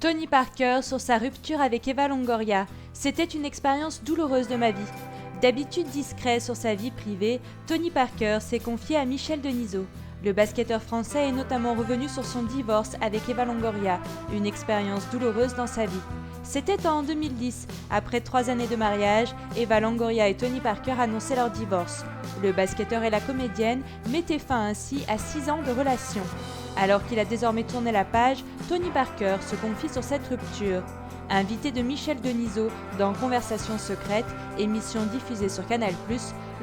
Tony Parker sur sa rupture avec Eva Longoria. C'était une expérience douloureuse de ma vie. D'habitude discret sur sa vie privée, Tony Parker s'est confié à Michel Denisot. Le basketteur français est notamment revenu sur son divorce avec Eva Longoria, une expérience douloureuse dans sa vie. C'était en 2010, après 3 années de mariage, Eva Longoria et Tony Parker annonçaient leur divorce. Le basketteur et la comédienne mettaient fin ainsi à 6 ans de relation. Alors qu'il a désormais tourné la page, Tony Parker se confie sur cette rupture. Invité de Michel Denisot dans Conversation secrète, émission diffusée sur Canal+,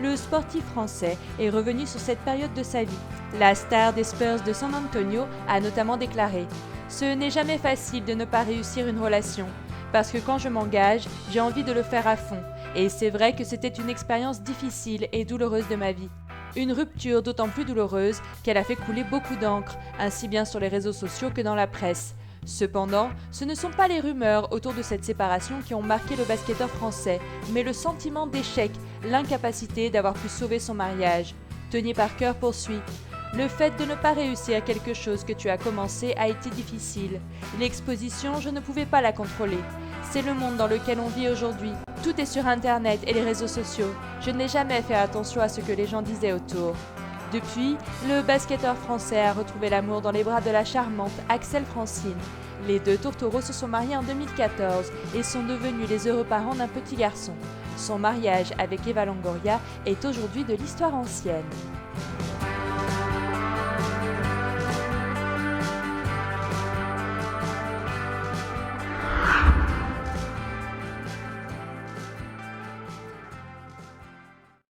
le sportif français est revenu sur cette période de sa vie. La star des Spurs de San Antonio a notamment déclaré « Ce n'est jamais facile de ne pas réussir une relation, parce que quand je m'engage, j'ai envie de le faire à fond, et c'est vrai que c'était une expérience difficile et douloureuse de ma vie. Une rupture d'autant plus douloureuse qu'elle a fait couler beaucoup d'encre, ainsi bien sur les réseaux sociaux que dans la presse. Cependant, ce ne sont pas les rumeurs autour de cette séparation qui ont marqué le basketteur français, mais le sentiment d'échec, l'incapacité d'avoir pu sauver son mariage. Tony Parker poursuit. Le fait de ne pas réussir quelque chose que tu as commencé a été difficile. L'exposition, je ne pouvais pas la contrôler. C'est le monde dans lequel on vit aujourd'hui. Tout est sur Internet et les réseaux sociaux. Je n'ai jamais fait attention à ce que les gens disaient autour. Depuis, le basketteur français a retrouvé l'amour dans les bras de la charmante Axel Francine. Les deux tourtereaux se sont mariés en 2014 et sont devenus les heureux parents d'un petit garçon. Son mariage avec Eva Longoria est aujourd'hui de l'histoire ancienne.